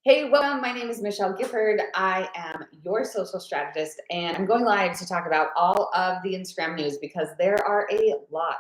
Hey, welcome. My name is Michelle Gifford. I am your social strategist, and I'm going live to talk about all of the Instagram news because there are a lot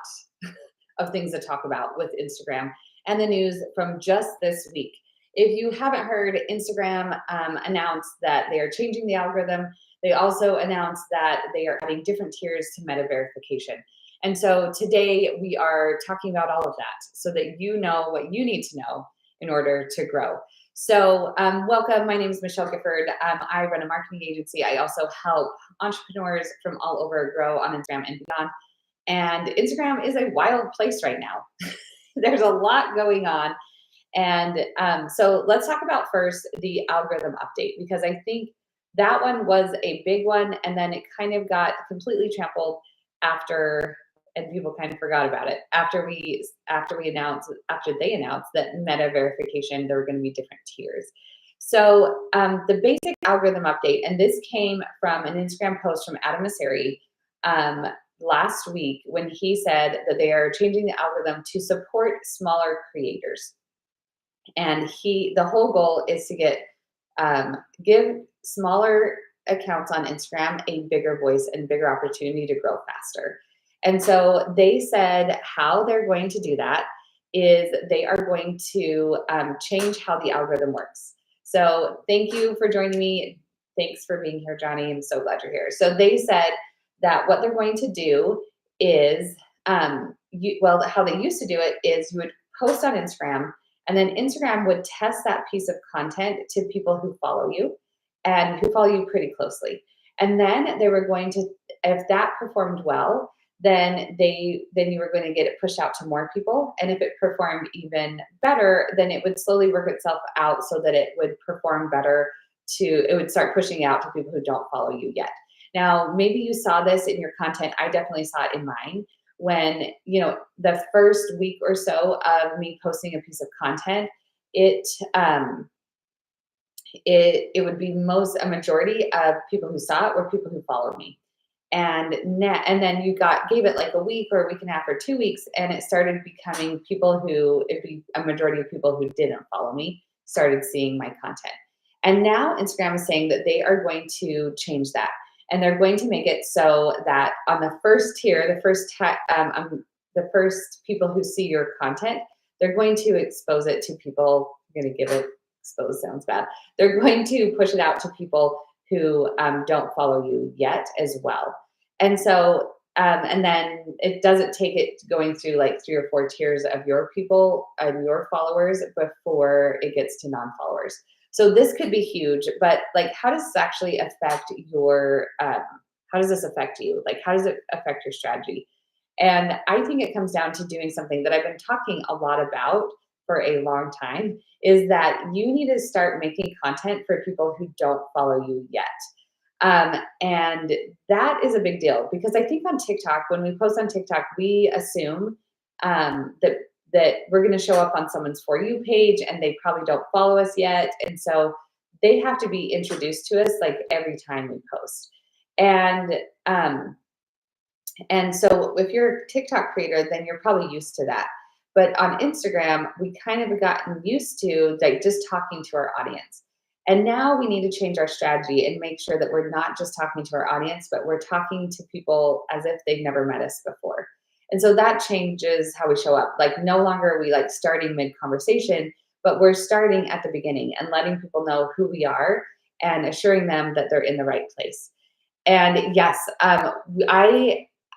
of things to talk about with Instagram and the news from just this week. If you haven't heard, Instagram announced that they are changing the algorithm. They also announced that they are adding different tiers to meta verification. And so today we are talking about all of that so that you know what you need to know in order to grow. So, welcome. My name is Michelle Gifford. I run a marketing agency. I also help entrepreneurs from all over grow on Instagram and beyond. And Instagram is a wild place right now. There's a lot going on. And so let's talk about first the algorithm update, because I think that one was a big one. And then it kind of got completely trampled after, and people kind of forgot about it after they announced that meta verification, there were going to be different tiers. So the basic algorithm update, and this came from an Instagram post from Adam Mosseri um, last week when he said that they are changing the algorithm to support smaller creators. And the whole goal is to give smaller accounts on Instagram a bigger voice and bigger opportunity to grow faster. And so they said how they're going to do that is they are going to change how the algorithm works. So thank you for joining me. Thanks for being here, Johnny. I'm so glad you're here. So they said that what they're going to do is, how they used to do it is you would post on Instagram, and then Instagram would test that piece of content to people who follow you and who follow you pretty closely. And then they were going to, if that performed well, then you were going to get it pushed out to more people. And if it performed even better, then it would slowly work itself out so that it would perform better it would start pushing out to people who don't follow you yet. Now, maybe you saw this in your content. I definitely saw it in mine when, the first week or so of me posting a piece of content, it it would be a majority of people who saw it were people who followed me. And then you gave it like a week or a week and a half or 2 weeks, and it started becoming it'd be a majority of people who didn't follow me started seeing my content. And now Instagram is saying that they are going to change that, and they're going to make it so that on the first tier, the first people who see your content, they're going to expose it to people. I'm going to give it expose sounds bad. They're going to push it out to people who don't follow you yet as well. And so, and then it doesn't take it going through like 3 or 4 tiers of your people and your followers before it gets to non-followers. So this could be huge, but like, how does this actually affect how does this affect you? Like, how does it affect your strategy? And I think it comes down to doing something that I've been talking a lot about for a long time, is that you need to start making content for people who don't follow you yet. And that is a big deal because I think on TikTok, when we post on TikTok, we assume that we're going to show up on someone's For You page and they probably don't follow us yet. And so they have to be introduced to us like every time we post. And so if you're a TikTok creator, then you're probably used to that. But on Instagram, we kind of gotten used to like just talking to our audience. And now we need to change our strategy and make sure that we're not just talking to our audience, but we're talking to people as if they've never met us before. And so that changes how we show up. Like, no longer are we like starting mid conversation, but we're starting at the beginning and letting people know who we are and assuring them that they're in the right place. And yes, I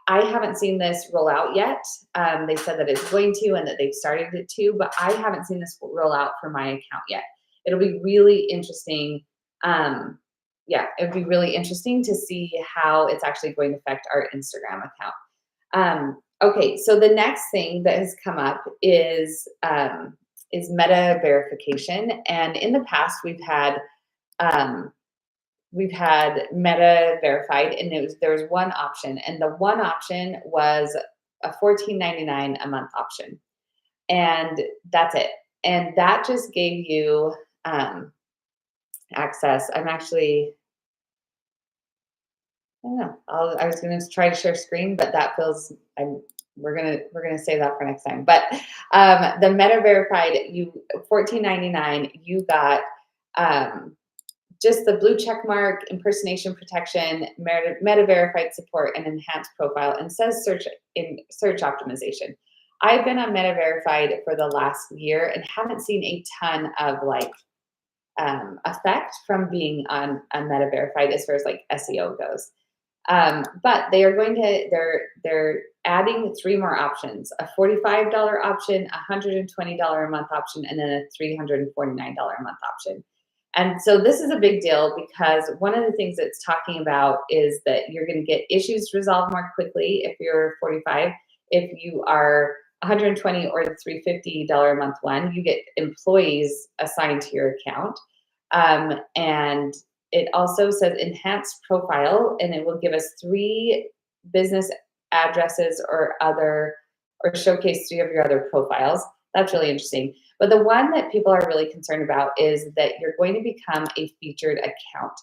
haven't seen this roll out yet. They said that it's going to and that they've started it to, but I haven't seen this roll out for my account yet. It'll be really interesting. It'd be really interesting to see how it's actually going to affect our Instagram account. Okay, so the next thing that has come up is meta verification. And in the past, we've had meta verified, and there was one option, and the one option was a $14.99 a month option, and that's it. And that just gave you access. I don't know. I was going to try to share screen, but that feels. We're gonna save that for next time. But the meta verified, you $14.99, you got just the blue check mark, impersonation protection, meta verified support, and enhanced profile, and says search optimization. I've been on meta verified for the last year and haven't seen a ton of like effect from being on meta verified as far as like SEO goes. But they are going to they're adding 3 more options: a $45 option, a $120 a month option, and then a $349 a month option. And so this is a big deal because one of the things it's talking about is that you're going to get issues resolved more quickly if you're 45. If you are 120 or the $350 a month one, you get employees assigned to your account. And it also says enhanced profile, and it will give us 3 business addresses or showcase 3 of your other profiles. That's really interesting. But the one that people are really concerned about is that you're going to become a featured account.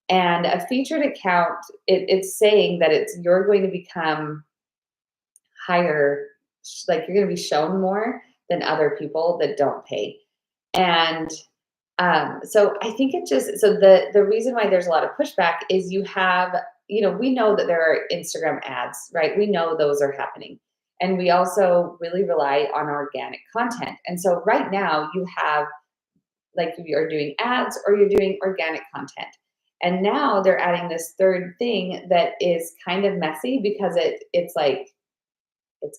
And a featured account, it's saying that you're going to become higher, like you're going to be shown more than other people that don't pay. And so I think the reason why there's a lot of pushback is you have, we know that there are Instagram ads, right? We know those are happening. And we also really rely on organic content. And so right now you have, like, you're doing ads or you're doing organic content. And now they're adding this third thing that is kind of messy because it's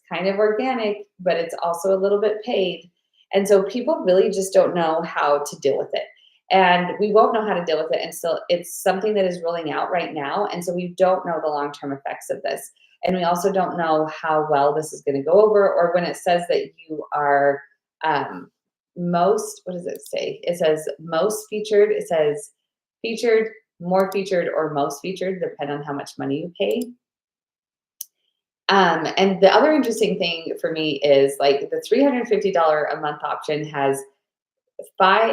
kind of organic, but it's also a little bit paid. And so people really just don't know how to deal with it. And we won't know how to deal with it until it's something that is rolling out right now. And so we don't know the long-term effects of this. And we also don't know how well this is going to go over, or when it says that you are what does it say? It says most featured, it says featured, more featured, or most featured, depending on how much money you pay. And the other interesting thing for me is like the $350 a month option has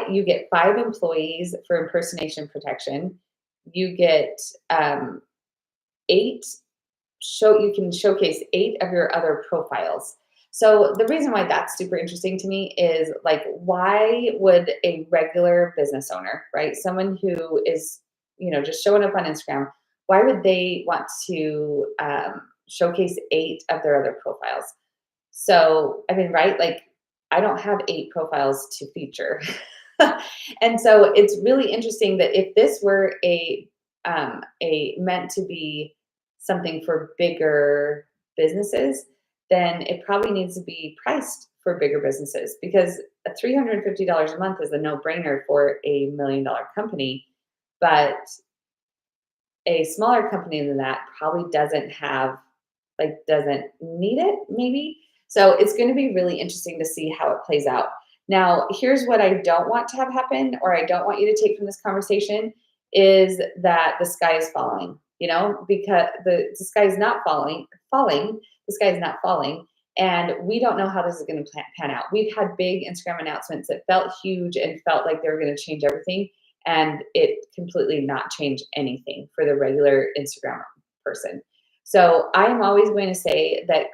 you get 5 employees for impersonation protection. You get 8 you can showcase 8 of your other profiles. So the reason why that's super interesting to me is, like, why would a regular business owner, right? Someone who is, just showing up on Instagram, why would they want to showcase 8 of their other profiles? So, I mean, right? Like, I don't have 8 profiles to feature. And so it's really interesting that if this were a meant to be something for bigger businesses, then it probably needs to be priced for bigger businesses, because a $350 a month is a no-brainer for a $1 million company. But a smaller company than that probably doesn't need it, maybe. So it's going to be really interesting to see how it plays out. Now, here's what I don't want to have happen, or I don't want you to take from this conversation, is that the sky is falling, because the sky is not falling. The sky is not falling. And we don't know how this is going to pan out. We've had big Instagram announcements that felt huge and felt like they were going to change everything. And it completely not change anything for the regular Instagram person. So I'm always going to say that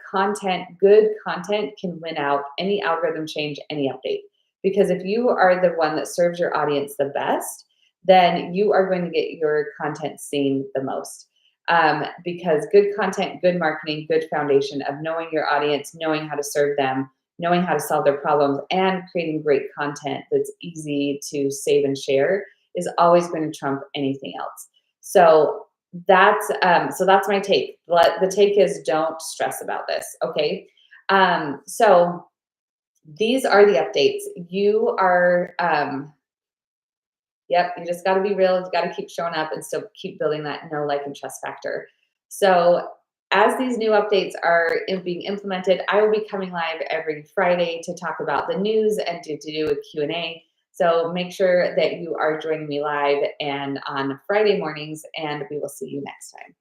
good content can win out any algorithm change, any update. Because if you are the one that serves your audience the best, then you are going to get your content seen the most. Because good content, good marketing, good foundation of knowing your audience, knowing how to serve them, knowing how to solve their problems, and creating great content that's easy to save and share is always going to trump anything else. So that's my take. The take is, don't stress about this. Okay. So these are the updates. You are, you just got to be real. You got to keep showing up and still keep building that know, like, and trust factor. So as these new updates are being implemented, I will be coming live every Friday to talk about the news and to do a Q&A. So make sure that you are joining me live and on Friday mornings, and we will see you next time.